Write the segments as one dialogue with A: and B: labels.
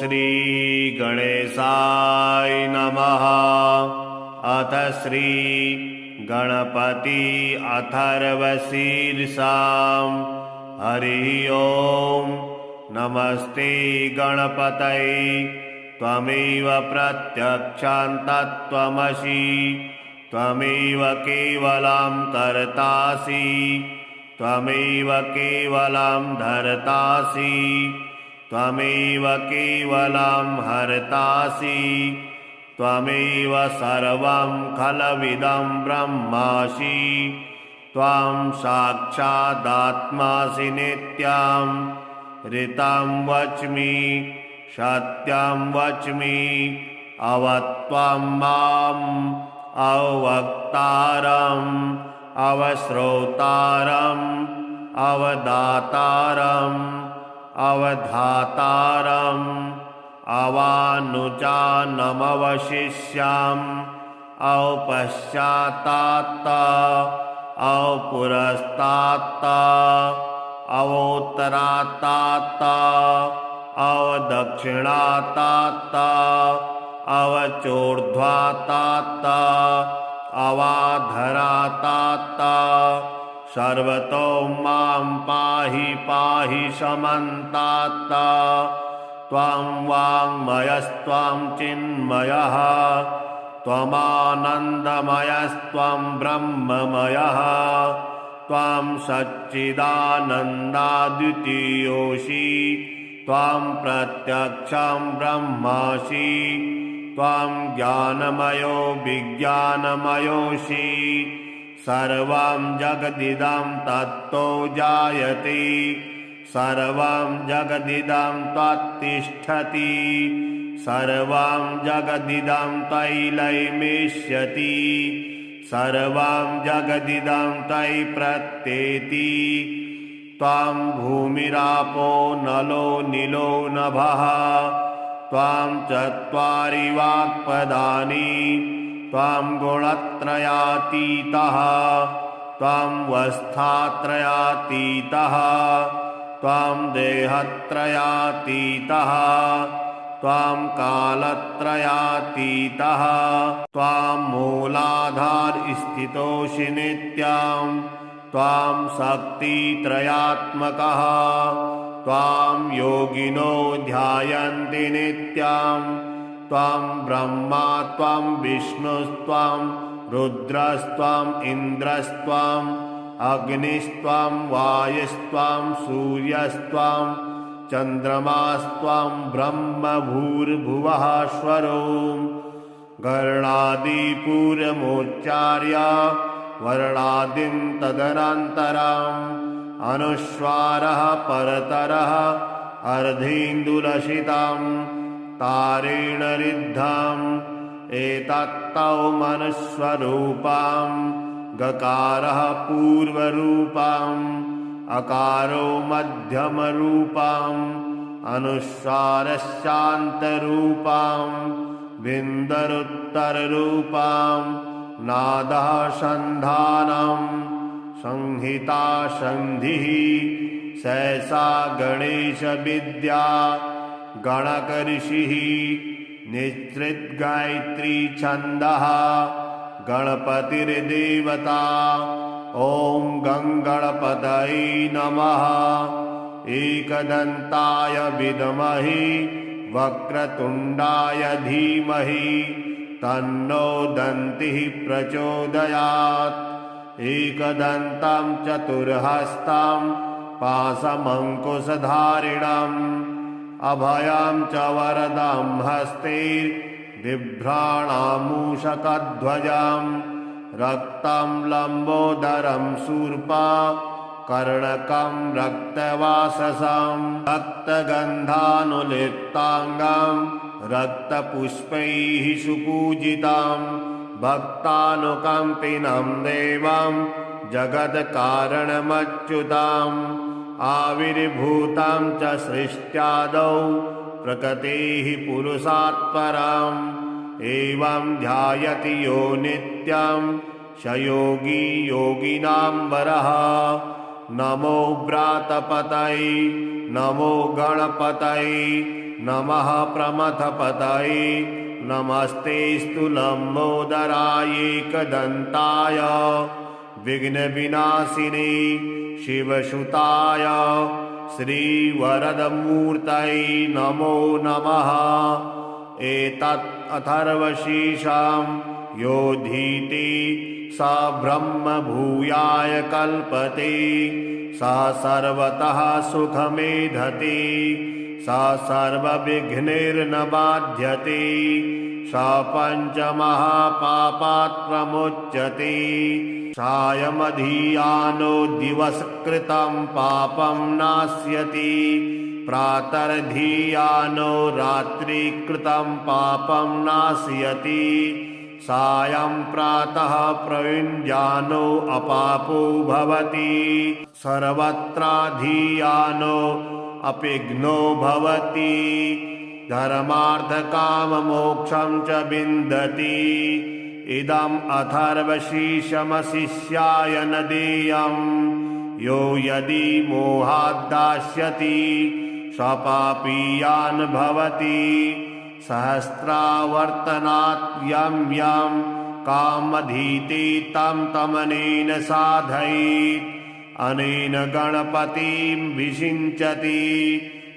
A: श्री गणेशाय नमः। अथ श्री गणपति अथर्वशीर्षाम्। हरि ओम। नमस्ते गणपतये त्वमेव प्रत्यक्षं तत्त्वमसि त्वमेव केवलं कर्तासि त्वमेव केवलं धर्तासि त्वमेव केवलं हर्तासि त्वमेव सर्वं खलविदं ब्रह्मासि त्वां साक्षादात्मासि नित्यं ऋतं वच्मि सत्यं वच्मि अवत्वं माम् अवक्तारम् अवश्रोतारम् अवदातारम् अवधातारम् अवानुजानमवशिष्याम् अवपश्चात्तात् अवपुरस्तात् अवोत्तरात्तात् अवदक्षिणात्तात् अवचोर्ध्वात्तात् अवाधरात्तात् सर्वतो मां पाहि पाहि समन्तात् त्वं वाङ्मयस्त्वं चिन्मयः त्वमानन्दमयस्त्वं ब्रह्ममयः त्वं सच्चिदानन्दाद्वितीयोऽसि त्वं प्रत्यक्षं ब्रह्मासि त्वं ज्ञानमयो विज्ञानमयोऽसि सर्वं जगदिदं तत्तो जायते सर्वं जगदिदं त्वत्तिष्ठति सर्वं जगदिदं त्वयि लयमिष्यति सर्वं जगदिदं त्वयि प्रत्येति त्वं भूमिरापो नलो नीलो नभः त्वं चत्वारि वाक्पदानि त्वं गुणत्रयातीतः त्वं वस्थात्रयातीतः त्वं देहत्रयातीतः त्वं कालत्रयातीतः त्वं मूलाधारस्थितोऽसि नित्यं त्वं शक्तित्रयात्मकः त्वां योगिनो ध्यायन्ति नित्यं त्वं ब्रह्मा त्वं विष्णुस्त्वं रुद्रस्त्वं इन्द्रस्त्वं अग्निस्त्वं वायुस्त्वं सूर्यस्त्वं चन्द्रमास्त्वं ब्रह्म भूर्भुवः स्वरों गणादिपूर्वमुच्चार्य वर्णादिं तदनन्तरम् अनुस्वारः परतरः अर्धेन्दुलसितं तारेण ऋद्धम् एतत्तौ मनुस्वरूपं गकारः पूर्वरूपम् अकारो मध्यमरूपम् अनुस्वारश्चान्तरूपम् बिन्दरुत्तररूपम् नादः सन्धानम् संहिता संधिः सहसा गणेश विद्या गणकऋषिः निश्चित गायत्री छन्दः गणपतिर्देवता। ॐ गणपतये नमः। एकदन्ताय विद्महे वक्रतुण्डाय धीमहि तन्नो दन्तिः प्रचोदयात्। एकदन्तं चतुर्हस्तं पाशमङ्कुशधारिणम् अभयं च वरदं हस्ते बिभ्राणामूषकध्वजं रक्तं लम्बोदरं शूर्पा कर्णकं रक्तवाससं रक्तगन्धानुलिप्ताङ्गं रक्तपुष्पैः सुपूजितं भक्तानुकम्पिनं देवं जगत्कारणमच्युतम् आविर्भूतं च सृष्ट्यादौ प्रकृतेः पुरुषात् परम् एवं ध्यायति यो नित्यं स योगी योगिनां वरः। नमो व्रातपतये नमो गणपतये नमः प्रमथपतये नमस्तेऽस्तु लम्बोदराय एकदन्ताय विघ्नविनाशिने शिवसुताय श्रीवरदमूर्तये नमो नमः। एतत् अथर्वशीर्षं योधीति स ब्रह्म भूयाय कल्पते स सर्वतः सुखमेधते स सर्वविघ्नैर्न बाध्यते स पञ्चमहापापात् प्रमुच्यते सायमधियानो दिवसकृतं पापं नाश्यति प्रातर्धियानो रात्रिकृतं पापं नाशयति सायं प्रातः प्रयुञ्जानो अपापो भवति सर्वत्राधियानो अपिघ्नो भवति धर्मार्थकाममोक्षं च विन्दति। इदम् अथर्वशीर्षमशिष्याय न देयम् यो यदि मोहाद्दास्यति स पापीयान् भवति सहस्रावर्तनात् यं यं कामधीते तं तमनेन साधयेत् अनेन गणपतिं विषिञ्चति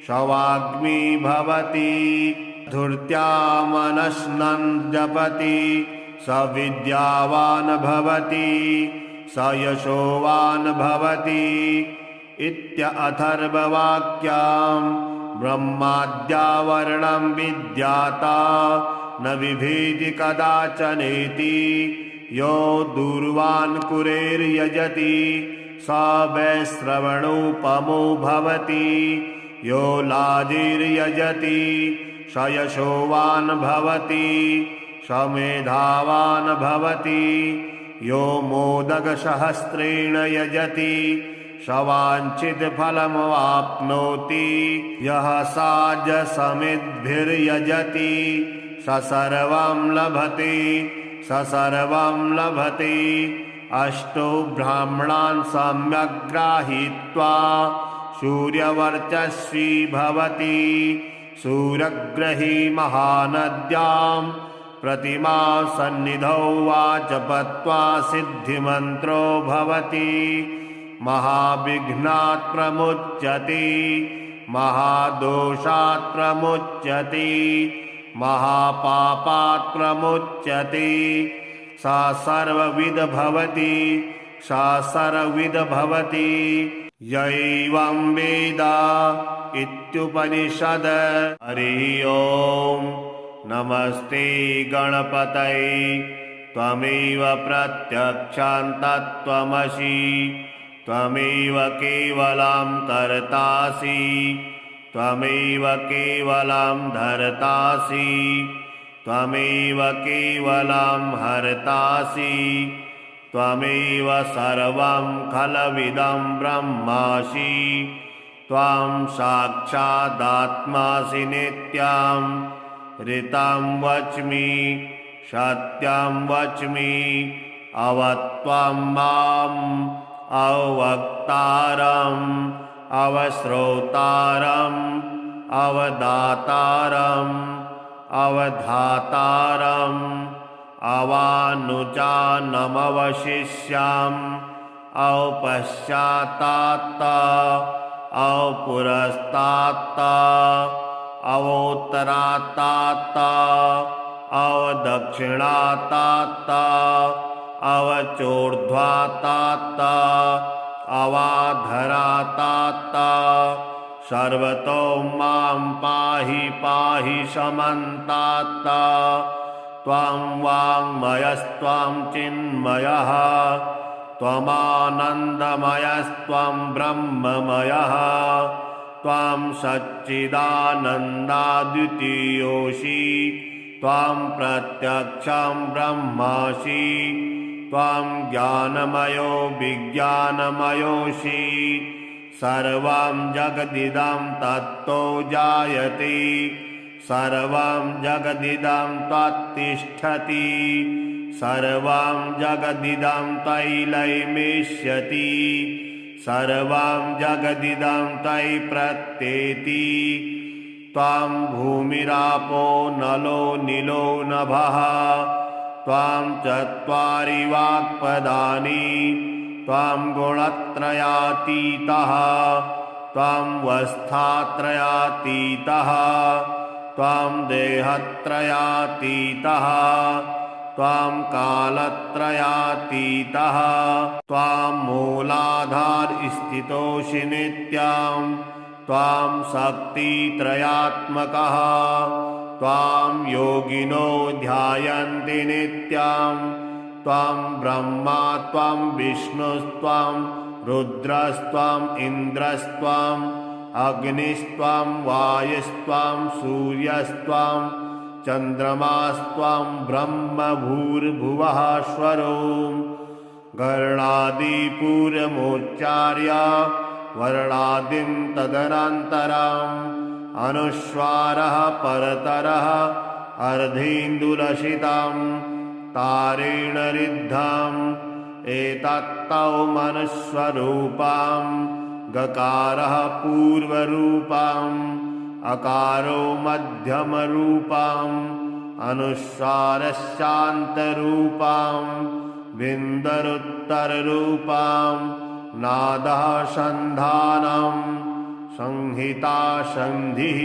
A: शवाग्नि भवति धूर्त्या मनश्नन् जपति स विद्यावान् भवति स यशोवान् भवति इत्यथर्ववाक्यम् ब्रह्माद्यावरणं विद्याता न विभेति कदाचनेति यो दूर्वान् कुरेर्यजति स वैश्रवणोपमो भवति यो लाजिर्यजति स यशोवान् भवति स मेधावान् भवति यो मोदकसहस्रेण यजति स वाञ्छितफलमवाप्नोति यः साजसमिद्भिर्यजति स सर्वं लभते स सर्वं लभते। अष्टो ब्राह्मणान् सम्यक् गृहीत्वा सूर्यवर्चस्वी भवति सूर्यग्रही महानद्यां प्रतिमा सन्निधौ वा जपत्वा सिद्धिमन्त्रो भवति महाविघ्नात् प्रमुच्यते महादोषात् प्रमुच्यते महापापात् प्रमुच्यते सा सर्वविद भवति सा सर्वविद भवति यैवं वेद इत्युपनिषद। हरि ओम नमस्ते गणपतये त्वमेव प्रत्यक्षं तत्त्वमसि त्वमेव केवलं कर्तासि त्वमेव केवलं धर्तासि त्वमेव केवलं हर्तासि त्वमेव सर्वं खलविदं ब्रह्मासि त्वं साक्षादात्मासि नित्यं ऋतं वच्मि सत्यं वच्मि अवत्वं माम् अवक्तारम् अवश्रोतारम् अवदातारम् अवधातारम् अवानुजानमवशिष्याम् औपश्चात्तात् औपुरस्तात् अवोत्तरात्तात् अवदक्षिणात्तात् अवचोर्ध्वात्तात् अवाधरात्तात् सर्वतो मां पाहि पाहि समन्तात् त्वं वाङ्मयस्त्वं चिन्मयः त्वमानन्दमयस्त्वं ब्रह्ममयः त्वं सच्चिदानन्दाद्वितीयोऽसि त्वं प्रत्यक्षं ब्रह्मासि त्वं ज्ञानमयो विज्ञानमयोऽसि सर्वं जगदिदं तत्तो जायते सर्वं जगदिदं त्वत्तिष्ठति सर्वं जगदिदं तैलैमेष्यति सर्वां जगदिदं त्वयि प्रत्येति त्वां भूमिरापो नलो नीलो नभः त्वां चत्वारि वाक्पदानि त्वां गुणत्रयातीतः त्वां वस्थात्रयातीतः त्वां देहत्रयातीतः त्वां कालत्रयातीतः त्वां मूलाधारस्थितोऽसि नित्यं त्वां शक्तित्रयात्मकः त्वां योगिनो ध्यायन्ति नित्यं त्वां ब्रह्मा त्वां विष्णुस्त्वां रुद्रस्त्वाम् इन्द्रस्त्वाम् अग्निस्त्वां वायुस्त्वां सूर्यस्त्वां चन्द्रमास्त्वां ब्रह्म भूर्भुवः स्वरोम् गर्णादिपूर्वमुच्चार्य वर्णादिं तदनन्तरम् अनुस्वारः परतरः अर्धेन्दुलसितं तारेण रिद्धम् एतत्तौ मनुस्वरूपं गकारः पूर्वरूपम् अकारो मध्यमरूपम् अनुस्वारश्चान्तरूपम् विन्दरुत्तररूपम् नादः सन्धानम् संहिता सन्धिः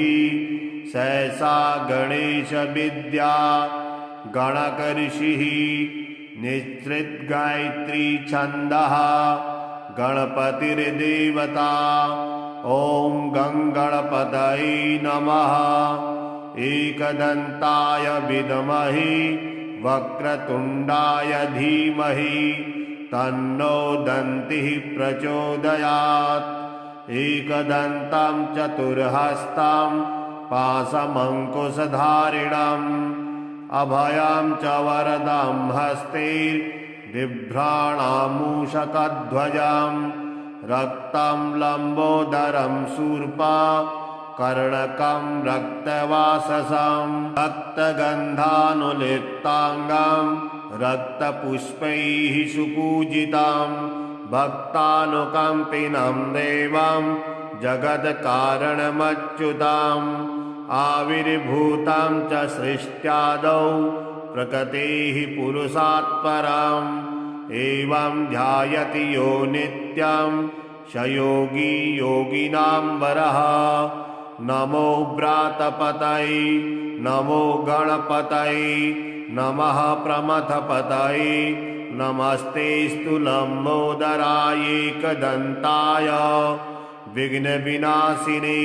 A: सहसा गणेशविद्या गणकऋषिः निश्चित गायत्री छन्दः गणपतिर्देवता ॐ गङ्गणपतये नमः एकदन्ताय विद्महे वक्रतुण्डाय धीमहि तन्नो दन्तिः प्रचोदयात् एकदन्तं चतुर्हस्तं पाशमङ्कुशधारिणम् अभयं च वरदं हस्ते बिभ्राणामूषकध्वजं रक्तं लम्बोदरं शूर्पा कर्णकं रक्तवाससं रक्तगन्धानुलिप्ताङ्गं रक्तपुष्पैः सुपूजितं भक्तानुकम्पिनं देवं जगत्कारणमच्युतम् आविर्भूतं च सृष्ट्यादौ प्रकृतेः पुरुषात् परम् एवं ध्यायति यो नित्यं स योगी योगिनां वरः नमो व्रातपतये नमो गणपतये नमः प्रमथपतये नमस्तेऽस्तु लम्बोदराय एकदन्ताय विघ्नविनाशिने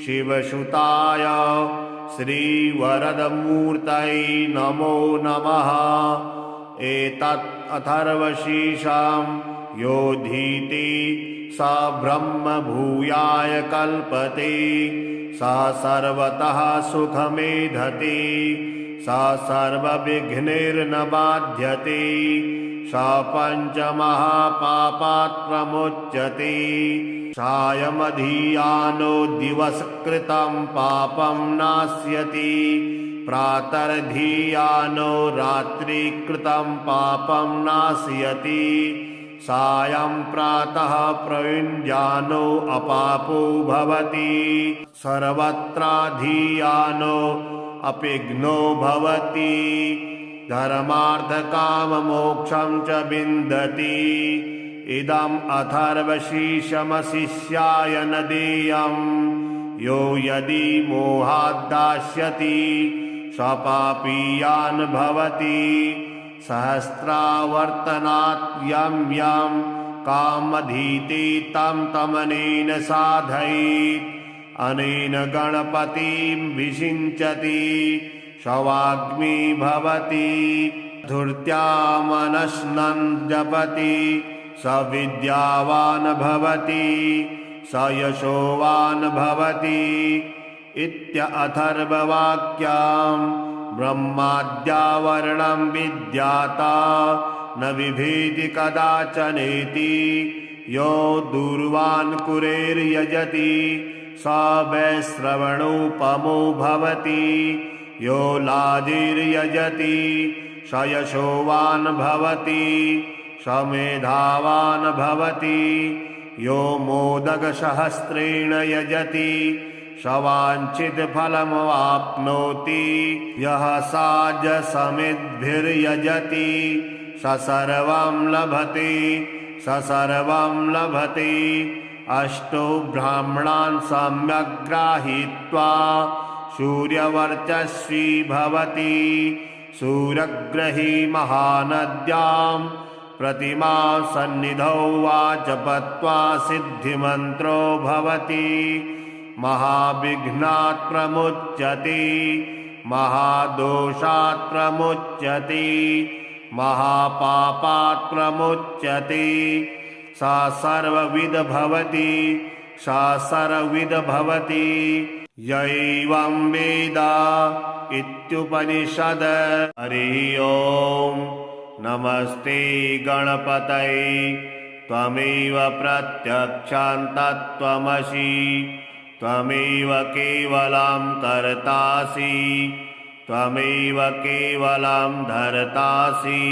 A: शिवसुताय श्रीवरदमूर्तये नमो नमः एतत् अथर्वशीर्षं योधीते स ब्रह्म भूयाय कल्पते स सर्वतः सुखमेधते स सर्वविघ्नैर्न बाध्यते स पञ्चमहापापात् प्रमुच्यते सायमधियानो दिवसकृतं पापं नाश्यति प्रातर्धियानो रात्रिकृतं पापं नाशयति सायं प्रातः प्रयुञ्जानो अपापो भवति सर्वत्राधियानो अपिघ्नो भवति धर्मार्थकाममोक्षं च विन्दति इदम् अथर्वशीर्षमशिष्याय न देयम् यो यदि मोहाद्दास्यति स पापीयान् भवति सहस्रावर्तनात् यं यं कामधीते तं तमनेन साधयेत् अनेन गणपतिं विषिञ्चति शवाग्मी भवति धूर्त्या मनस्सन् जपति स विद्यावान् भवति स यशोवान् भवति इत्यथर्ववाक्यम् ब्रह्माद्यावरणं विद्याता न बिभेति कदाचनेति यो दूर्वान् कुरेर्यजति स वैश्रवणोपमो भवति यो लाजिर्यजति स यशोवान् भवति स मेधावान् भवति यो मोदकसहस्रेण यजति सवाञ्छितफलमवाप्नोति यः साजसमिद्भिर्यजति स सर्वं लभते स सर्वं लभते। अष्टो ब्राह्मणान् सम्यक् गृहीत्वा सूर्यवर्चस्वी भवति। सूर्यग्रही महानद्यां प्रतिमा सन्निधौ वा जपत्वा सिद्धिमन्त्रो भवति। महाविघ्नात् प्रमुच्यते महादोषात् प्रमुच्यते महापापात् प्रमुच्यते। सा सर्वविद भवति सा सर्वविद भवति। यैवं वेद इत्युपनिषद। हरि ओम नमस्ते गणपतये त्वमेव प्रत्यक्षं तत्त्वमसि त्वमेव केवलं कर्तासि त्वमेव केवलं धर्तासि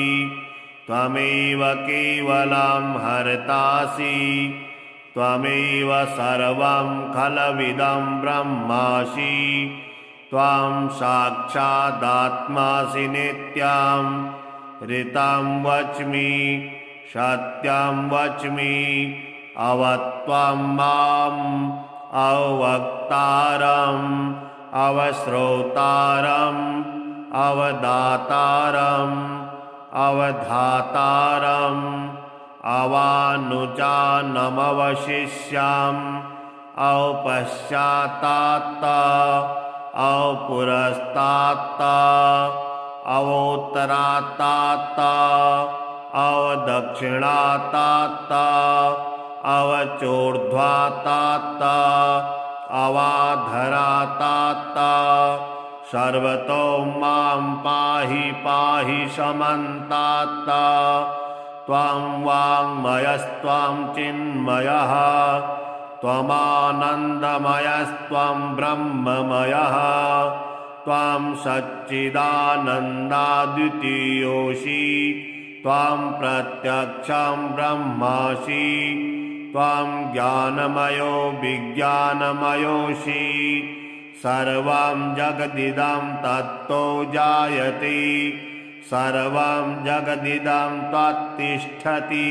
A: त्वमेव केवलं हर्तासि त्वमेव सर्वं खलविदं ब्रह्मासि। त्वां साक्षादात्मासि नित्यं ऋतं वच्मि सत्यं वच्मि अवत्वं माम् अवक्तारम् अवश्रोतारम् अवदातारम् अवधातारम् अवानुजानमवशिष्याम् औपश्चात्तात् औपुरस्तात् अवोत्तरात्तात् अवदक्षिणात्तात् अवचोर्ध्वात्तात् अवाधरात्तात् सर्वतो मां पाहि पाहि समन्तात्। त्वं वाङ्मयस्त्वं चिन्मयः त्वमानन्दमयस्त्वं ब्रह्ममयः त्वं सच्चिदानन्दाद्वितीयोऽसि त्वं प्रत्यक्षं ब्रह्मासि त्वं ज्ञानमयो विज्ञानमयोऽसि। सर्वं जगदिदं तत्तो जायते सर्वं जगदिदं त्वत्तिष्ठति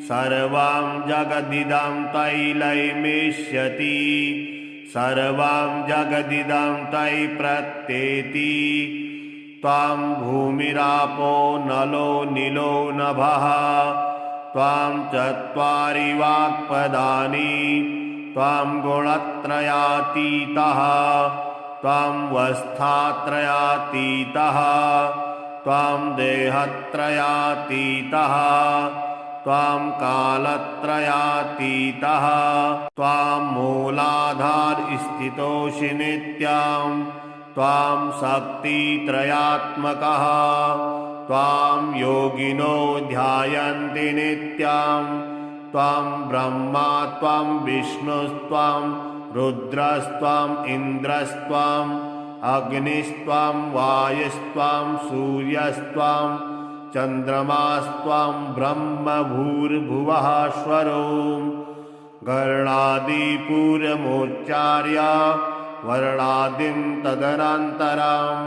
A: सर्वं जगदिदं त्वयैलयमिष्यति सर्वं जगदिदं त्वयि प्रत्येति। त्वं भूमिरापो नलो नीलो नभः त्वं चत्वारि वाक्पदानि त्वं गुणत्रयातीतः त्वं वस्थात्रयातीतः त्वं देहत्रयातीतः त्वं कालत्रयातीतः त्वं मूलाधारस्थितोऽसि नित्यं त्वं शक्तित्रयात्मकः त्वां योगिनो ध्यायन्ति नित्यं त्वं ब्रह्मा त्वं विष्णुस्त्वं रुद्रस्त्वं इन्द्रस्त्वं अग्निस्त्वं वायुस्त्वं सूर्यस्त्वं चन्द्रमास्त्वं ब्रह्म भूर्भुवः स्वरों गणादिपूर्वमुच्चार्य वर्णादिं तदनन्तरम्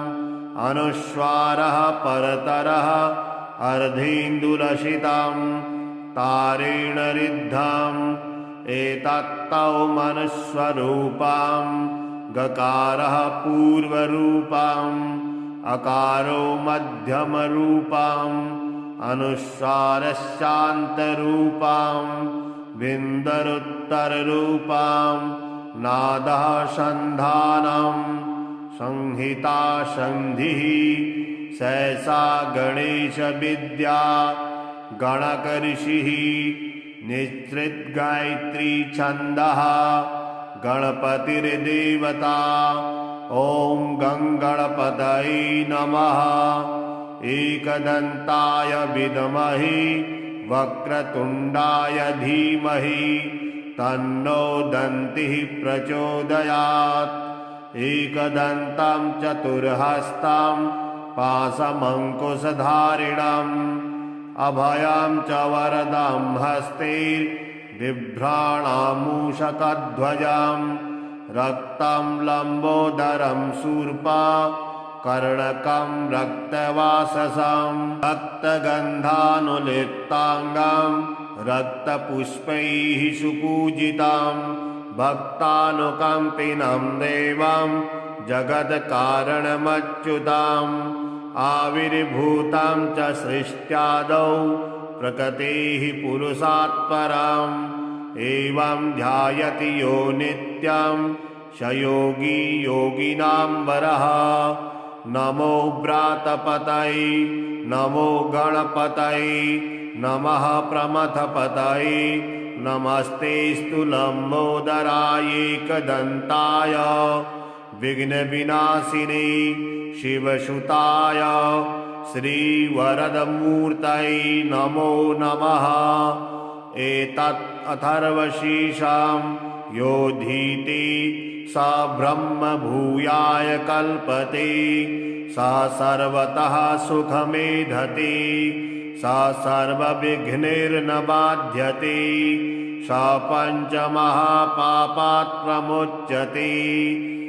A: अनुस्वारः परतरः अर्धेन्दुलसितं तारेण ऋद्धम् एतत्तौ मनुस्वरूपं गकारः पूर्वरूपम् अकारो मध्यमरूपम् अनुस्वारश्चान्तरूपम् विन्दरुत्तररूपम् नादः सन्धानम् संहिता संधिः सहसा गणेश विद्या गणकऋषिः निश्चित गायत्री छन्दः गणपतिर्देवता। ॐ गङ्गणपतये नमः। एकदन्ताय विद्महे वक्रतुण्डाय धीमहि तन्नो दन्तिः प्रचोदयात्। एकदन्तं चतुर्हस्तं पाशमङ्कुशधारिणम् अभयं च वरदं हस्ते बिभ्राणामूषकध्वजं रक्तं लम्बोदरं शूर्पा कर्णकं रक्तवाससं रक्तगन्धानुलिप्ताङ्गं रक्तपुष्पैः सुपूजितं भक्तानुकम्पिनं देवं जगत्कारणमच्युतम् आविर्भूतं च सृष्ट्यादौ प्रकृतेः पुरुषात् परम् एवं ध्यायति यो नित्यं स योगी योगिनां वरः नमो व्रातपतये नमो गणपतये नमः प्रमथपतये नमस्तेऽस्तु लम्बोदराय एकदन्ताय विघ्नविनाशिने शिवसुताय श्रीवरदमूर्तये नमो नमः एतत् अथर्वशीर्षं योधीति स ब्रह्म भूयाय कल्पते स सर्वतः सुखमेधते स सर्वविघ्नैर्न बाध्यते स पञ्चमहापापात् प्रमुच्यते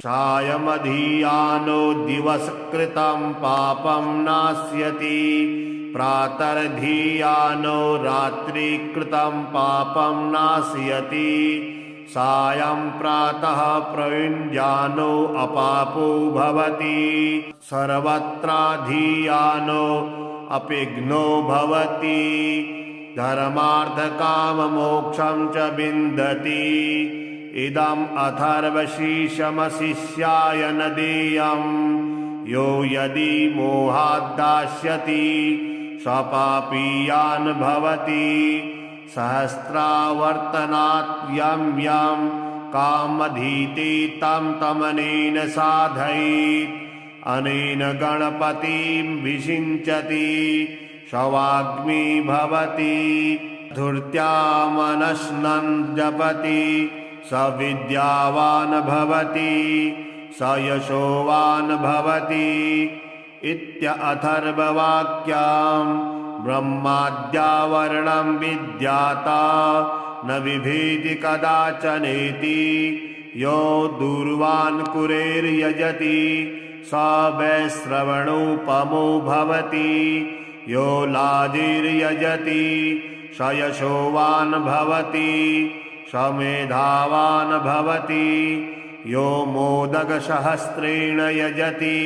A: सायमधियानो दिवसकृतं पापं नाश्यति प्रातर्धियानो रात्रिकृतं पापं नाशयति सायं प्रातः प्रयुञ्जानो अपापो भवति सर्वत्राधियानो अपिघ्नो भवति धर्मार्थकाममोक्षं च विन्दति इदम् अथर्वशीर्षमशिष्याय न देयम् यो यदि मोहाद्दास्यति स्वपापीयान् भवति सहस्रावर्तनात् यं यं कामधीते तं तमनेन साधयेत् अनेन गणपतिं विषिञ्चति शवाग्मी भवति धूर्त्या मनश्नन् जपति स विद्यावान् भवति स यशोवान् भवति इत्यथर्ववाक्यम् ब्रह्माद्यावरणं विद्याता न बिभेति कदाचनेति यो दूर्वान् कुरेर्यजति स वैश्रवणोपमो भवति यो लाजिर्यजति स यशोवान् भवति स मेधावान् भवति यो मोदकसहस्रेण यजति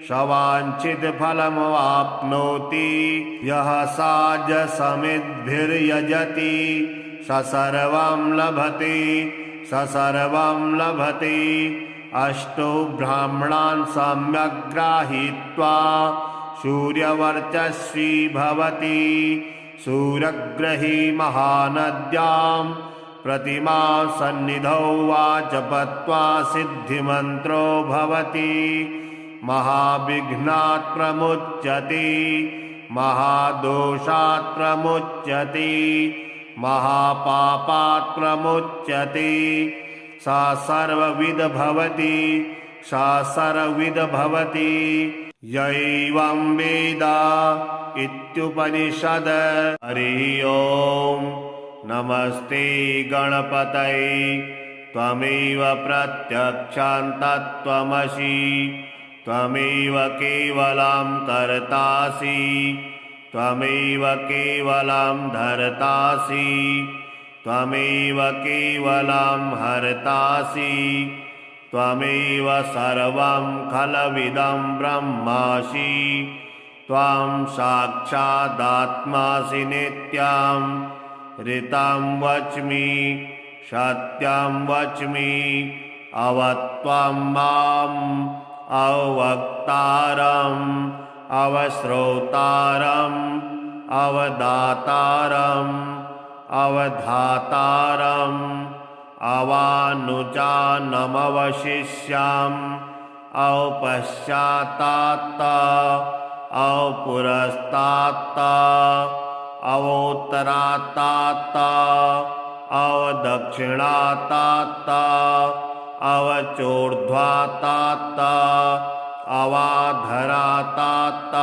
A: स वाञ्छितफलमवाप्नोति यः साजसमिद्भिर्यजति स सर्वं लभते स सर्वं लभते अष्टो ब्राह्मणान् सम्यक् गृहीत्वा सूर्यवर्चस्वी भवति सूर्यग्रही महानद्यां प्रतिमा सन्निधौ वा जपत्वा सिद्धिमन्त्रो भवति महाविघ्नात् प्रमुच्यते महादोषात् प्रमुच्यते महापापात् प्रमुच्यते सा सर्वविद भवति सा सर्वविद भवति यैवं वेद इत्युपनिषद। हरि ओम नमस्ते गणपतये त्वमेव प्रत्यक्षं तत्त्वमसि त्वमेव केवलं कर्तासि त्वमेव केवलं धर्तासि त्वमेव केवलं हर्तासि त्वमेव सर्वं खलविदं ब्रह्मासि त्वं साक्षादात्मासि नित्यं ऋतं वच्मि सत्यं वच्मि अवत्वं माम् अवक्तारम् अवश्रोतारम् अवदातारम् अवधातारम् अवानुजानमवशिष्याम् औपश्चात्तात् औपुरस्तात् अवोत्तरात्तात् अवदक्षिणात्तात् अवचोर्ध्वात्तात् अवाधरात्तात्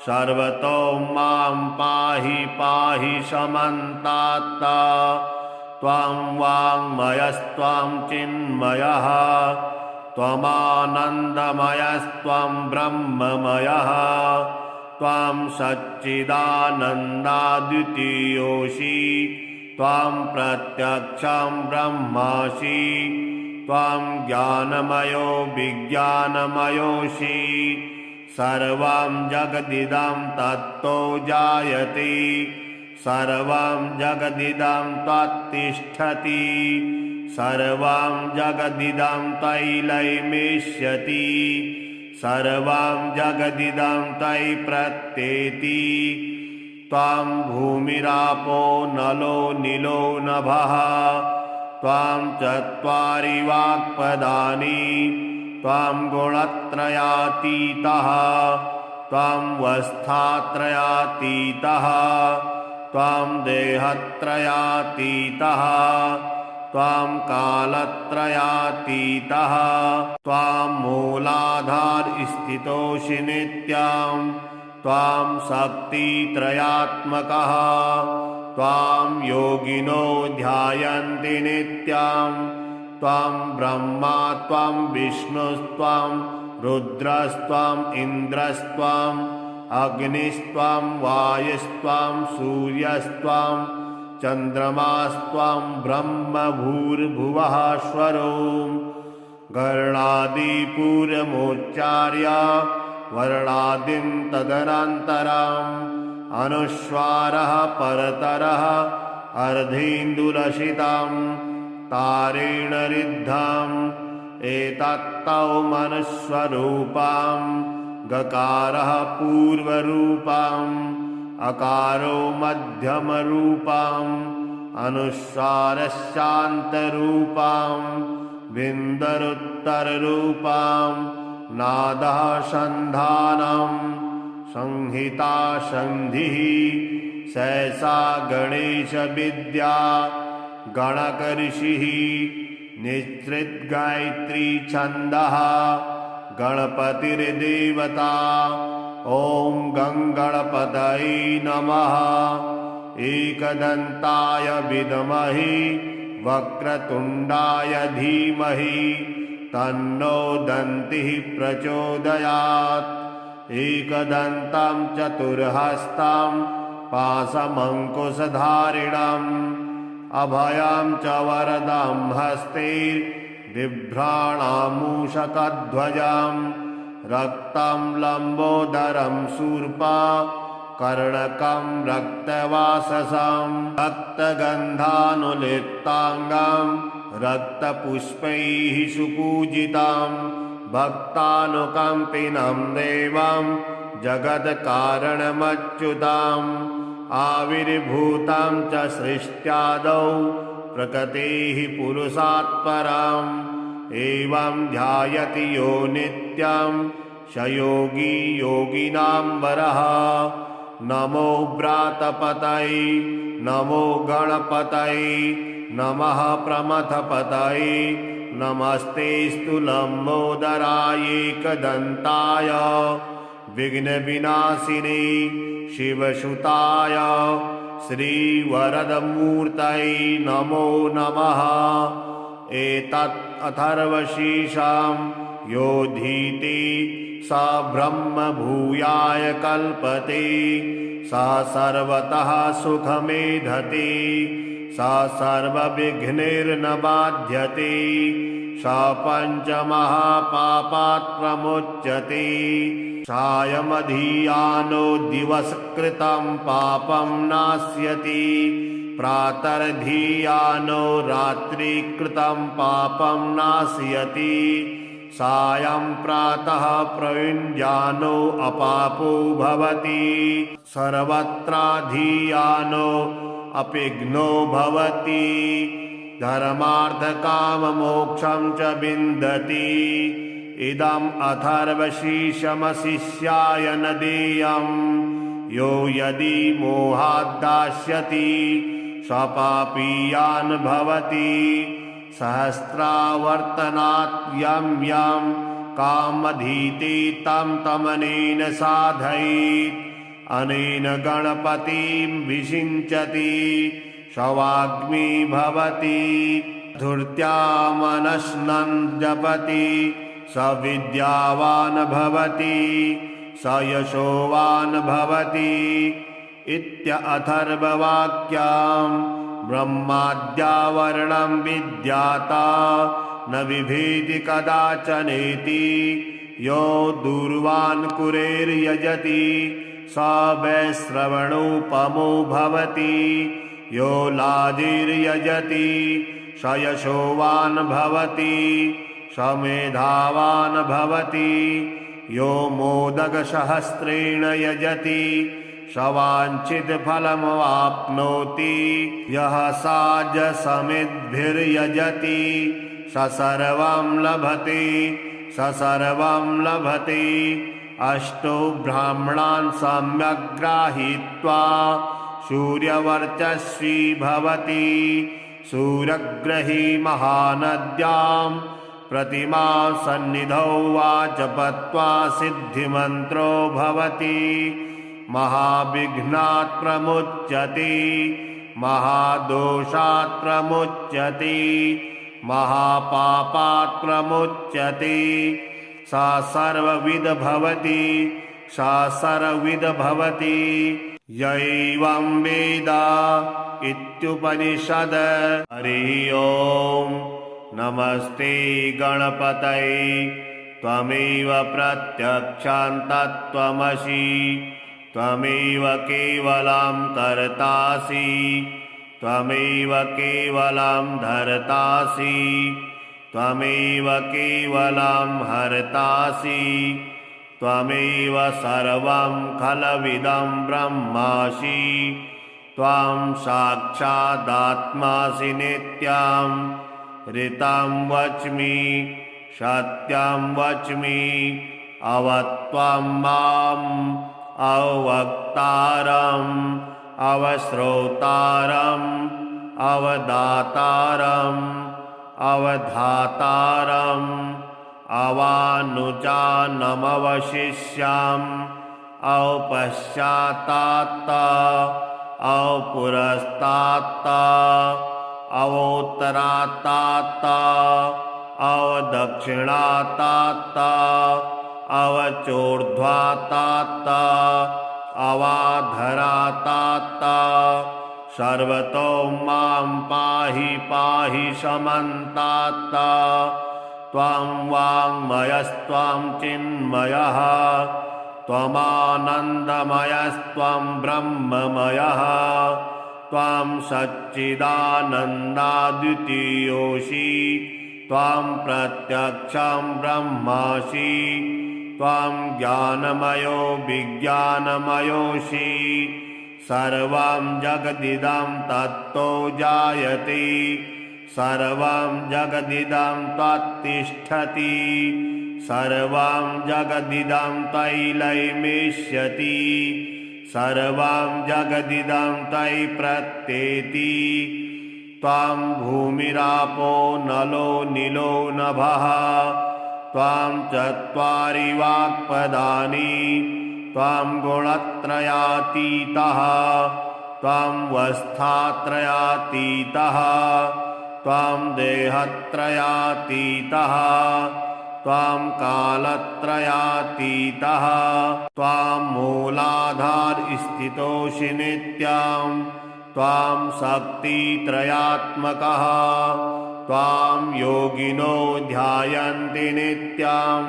A: सर्वतो मां पाहि पाहि समन्तात् त्वां वाङ्मयस्त्वां चिन्मयः त्वमानन्दमयस्त्वं ब्रह्ममयः त्वां सच्चिदानन्दाद्वितीयोऽसि त्वां प्रत्यक्षं ब्रह्मासि त्वां ज्ञानमयो विज्ञानमयोऽसि सर्वं जगदिदं तत्तो जायते सर्वं जगदिदं त्वत्तिष्ठति सर्वं जगदिदं तैलैमेष्यति सर्वं जगदिदं तै प्रत्येति त्वां भूमिरापो नलो नीलो नभः त्वां चत्वारि वाक्पदानि त्वां गुणत्रयातीतः त्वां वस्थात्रयातीतः त्वां देहत्रयातीतः त्वां कालत्रयातीतः त्वां मूलाधारस्थितोऽसि नित्यं त्वां शक्तित्रयात्मकः त्वां योगिनो ध्यायन्ति नित्यं त्वां ब्रह्मा त्वां विष्णुस्त्वां रुद्रस्त्वां इन्द्रस्त्वां अग्निस्त्वां वायुस्त्वां सूर्यस्त्वां चन्द्रमास्त्वां ब्रह्म भूर्भुवः स्वरो गर्णादिपूर्वमुच्चार्य वर्णादिं तदनन्तरम् अनुस्वारः परतरः अर्धेन्दुलसितं तारेण रिद्धम् एतत्तौ मनुस्वरूपं गकारः पूर्वरूपम् अकारो मध्यमरूपम् अनुस्वारस्यान्तरूपम् बिन्दरुत्तररूपम् नादः सन्धानम् संहिता सन्धिः सहसा गणेशविद्या गणकऋषिः निःसृतगायत्री छन्दः गणपतिर्देवता ॐ गङ्गणपतये नमः एकदन्ताय विद्महे वक्रतुण्डाय धीमहि तन्नो दन्तिः प्रचोदयात् एकदन्तं चतुर्हस्तं पाशमङ्कुशधारिणम् अभयं च वरदं हस्ते बिभ्राणामूषकध्वजं रक्तं लम्बोदरं शूर्पा कर्णकं रक्तवाससं रक्तगन्धानुलिप्ताङ्गं रक्तपुष्पैः सुपूजितं भक्तानुकम्पिनं देवं जगत्कारणमच्युतम् आविर्भूतं च सृष्ट्यादौ प्रकृतेः पुरुषात् परम् एवं ध्यायति यो नित्यं स योगी योगिनां वरः नमो व्रातपतये नमो गणपतये नमः प्रमथपतये नमस्तेऽस्तु लम्बोदराय एकदन्ताय विघ्नविनाशिने शिवसुताय श्रीवरदमूर्तये नमो नमः एतत् अथर्वशीर्षं योधीति स ब्रह्मभूयाय कल्पते स सर्वतः सुखमेधते स सर्वविघ्नैर्न बाध्यते स पञ्चमहापापात् प्रमुच्यते सायमधियानो दिवसकृतं पापं नाश्यति प्रातर्धियानो रात्रिकृतं पापं नाशयति सायं प्रातः प्रयुञ्जानो अपापो भवति सर्वत्राधियानो अपिघ्नो भवति धर्मार्थकाममोक्षं च विन्दति इदम् अथर्वशीर्षमशिष्याय न देयम् यो यदि मोहाद्दास्यति स्वपापीयान् भवति सहस्रावर्तनात् यं यं कामधीते तं तमनेन साधयेत् अनेन गणपतिं विषिञ्चति शवाग्नि भवति धूर्त्या मनश्नन् जपति स विद्यावान् भवति स यशोवान् भवति इत्यथर्ववाक्याम् ब्रह्माद्यावरणं विद्याता न बिभेति कदाचनेति यो दूर्वान् कुरेर्यजति स वैश्रवणोपमो भवति यो लाजिर्यजति स यशोवान् भवति स मेधावान् भवति यो मोदकसहस्रेण यजति स वाञ्छितफलमवाप्नोति यः साजसमिद्भिर्यजति स सर्वं लभते स सर्वं लभते अष्टो ब्राह्मणान् सम्यक् गृहीत्वा सूर्यवर्चस्वी भवति सूर्यग्रही महानद्यां प्रतिमा सन्निधौ वा जपत्वा सिद्धिमन्त्रो भवति महाविघ्नात् प्रमुच्यते महादोषात् प्रमुच्यते महापापात् प्रमुच्यते सा सर्वविद भवति सा सर्वविद भवति यैवं वेद इत्युपनिषद। हरि ओम नमस्ते गणपतये त्वमेव प्रत्यक्षं तत्त्वमसि त्वमेव केवलं कर्तासि त्वमेव केवलं धर्तासि त्वमेव केवलं हर्तासि त्वमेव सर्वं खलविदं ब्रह्मासि त्वां साक्षादात्मासि नित्यं ऋतं वच्मि सत्यं वच्मि अवत्वं माम् अवक्तारम् अवश्रोतारम् अवदातारम् अवधातारम् अवानुजानमवशिष्याम् औपश्चात्तात् औपुरस्तात् अवोत्तरात्तात् अवदक्षिणात्तात् अवचोर्ध्वात्तात् अवाधरात्तात् सर्वतो मां पाहि पाहि समन्तात् त्वं वाङ्मयस्त्वं चिन्मयः त्वमानन्दमयस्त्वं ब्रह्ममयः त्वं सच्चिदानन्दाद्वितीयोऽसि त्वं प्रत्यक्षं ब्रह्मासि त्वं ज्ञानमयो विज्ञानमयोऽसि सर्वं जगदिदं तत्तो जायते सर्वं जगदिदं त्वत्तिष्ठति सर्वं जगदिदं तैलैमेष्यति सर्वं जगदिदं तै प्रत्येति त्वं भूमिरापो नलो नीलो नभः त्वं चत्वारि वाक्पदानि त्वं गुणत्रयातीतः त्वं वस्थात्रयातीतः त्वं देहत्रयातीतः त्वं कालत्रयातीतः त्वं मूलाधारस्थितोऽसि नित्यं त्वं शक्तित्रयात्मकः त्वां योगिनो ध्यायन्ति नित्यं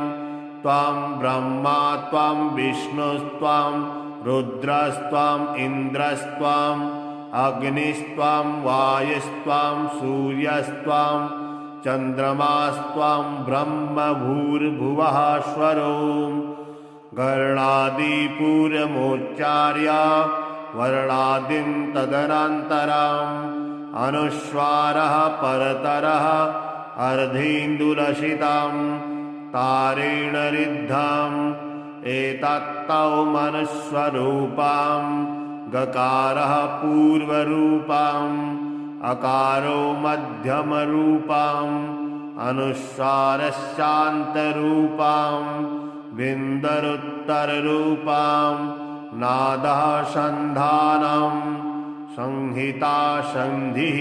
A: त्वं ब्रह्मा त्वं विष्णुस्त्वं रुद्रस्त्वं इन्द्रस्त्वं अग्निस्त्वं वायुस्त्वं सूर्यस्त्वं चन्द्रमास्त्वं ब्रह्म भूर्भुवः स्वरोम् गर्णादिपूर्वमुच्चार्य वर्णादिं तदनन्तरम् अनुस्वारः परतरः अर्धेन्दुलसितं तारेण ऋद्धम् एतत्तौ मनुस्वरूपं गकारः पूर्वरूपम् अकारो मध्यमरूपम् अनुस्वारश्चान्तरूपम् विन्दरुत्तररूपम् नादः सन्धानं संहिता सन्धिः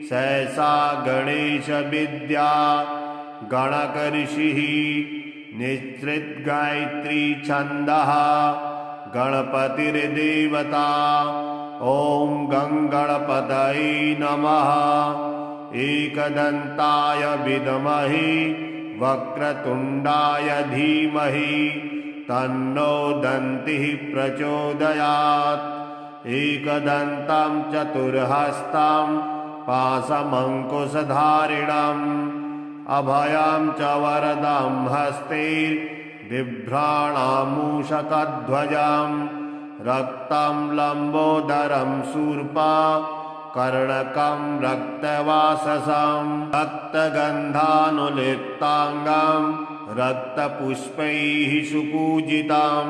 A: सहसा गणेशविद्या गणकऋषिः निःसृतगायत्री छन्दः गणपतिर्देवता ॐ गङ्गणपतये नमः। एकदन्ताय विद्महे वक्रतुण्डाय धीमहि तन्नो दन्तिः प्रचोदयात्। एकदन्तं चतुर्हस्तं पाशमङ्कुशधारिणम् अभयं च वरदं हस्ते बिभ्राणामूषकध्वजं रक्तं लम्बोदरं शूर्पा कर्णकं रक्तवाससं रक्तगन्धानुलिप्ताङ्गं रक्तपुष्पैः सुपूजितं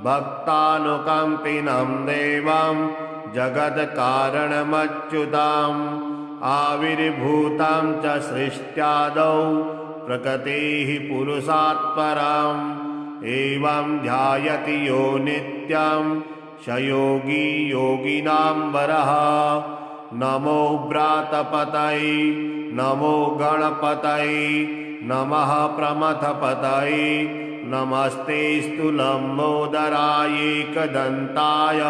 A: भक्तानुकम्पिनं देवं जगत्कारणमच्युतम् आविर्भूतं च सृष्ट्यादौ प्रकृतेः पुरुषात् परम् एवं ध्यायति यो नित्यं स योगी योगिनां वरः। नमो व्रातपतये नमो गणपतये नमः प्रमथपतये नमस्तेऽस्तु लम्बोदराय एकदन्ताय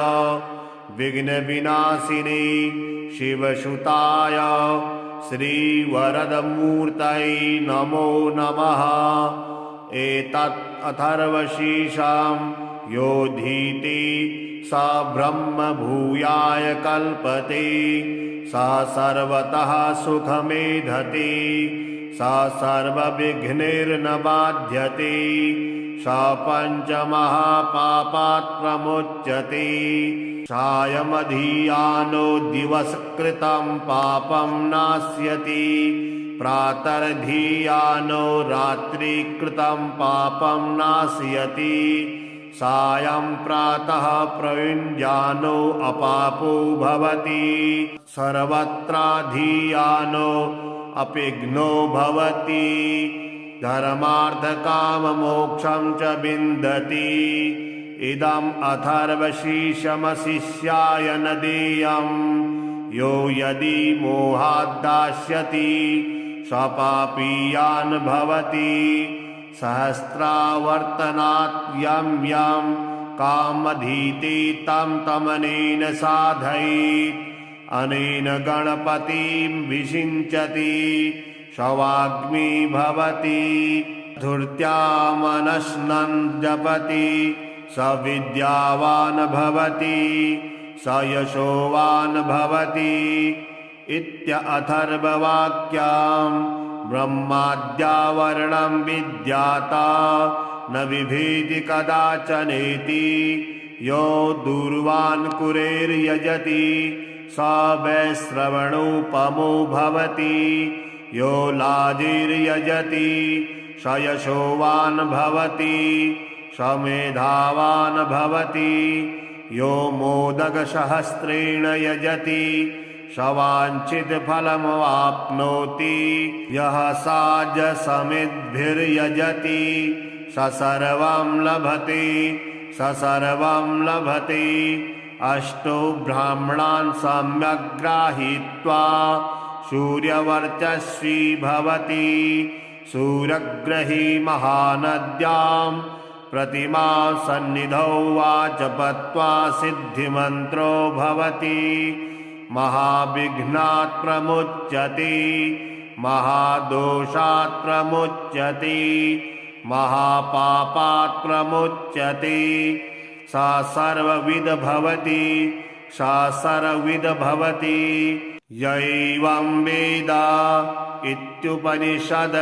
A: विघ्नविनाशिने शिवसुताय श्रीवरदमूर्तये नमो नमः। एतत् अथर्वशीर्षं योधीते स ब्रह्म भूयाय कल्पते स सर्वतः सुखमेधते स सर्वविघ्नैर्न बाध्यते स पञ्चमहापापात् प्रमुच्यते सायमधियानो दिवसकृतं पापं नाश्यति प्रातर्धियानो रात्रिकृतं पापं नाशयति सायं प्रातः प्रयुञ्जानो अपापो भवति सर्वत्राधियानो अपिघ्नो भवति धर्मार्थकाममोक्षं च विन्दति। इदम् अथर्वशीर्षमशिष्याय न देयं यो यदि मोहाद्दास्यति स्वपापीयान् भवति सहस्रावर्तनात् यं यं कामधीते तं तमनेन साधयेत् अनेन गणपतिं विषिञ्चति शवाग्मी भवति धूर्त्या मनस्सन् जपति स विद्यावान् भवति स यशोवान् भवति इत्यथर्ववाक्यम् ब्रह्माद्यावरणं विद्याता न बिभेति कदाचनेति यो दूर्वान् कुरेर्यजति स वैश्रवणोपमो भवति यो लाजिर्यजति स यशोवान् भवति स मेधावान् भवति यो मोदकसहस्रेण यजति स वाञ्छितफलमवाप्नोति यः साजसमिद्भिर्यजति स सर्वं लभते स सर्वं लभते। अष्टो ब्राह्मणान् सम्यक् गृहीत्वा सूर्यवर्चस्वी भवति सूर्यग्रही महानद्यां प्रतिमा सन्निधौ वा जपत्वा सिद्धिमन्त्रो भवति महाविघ्नात् प्रमुच्यते महादोषात् प्रमुच्यते महापापात् प्रमुच्यते सा सर्वविद भवति सा सर्वविद भवति य एवं वेद इत्युपनिषद।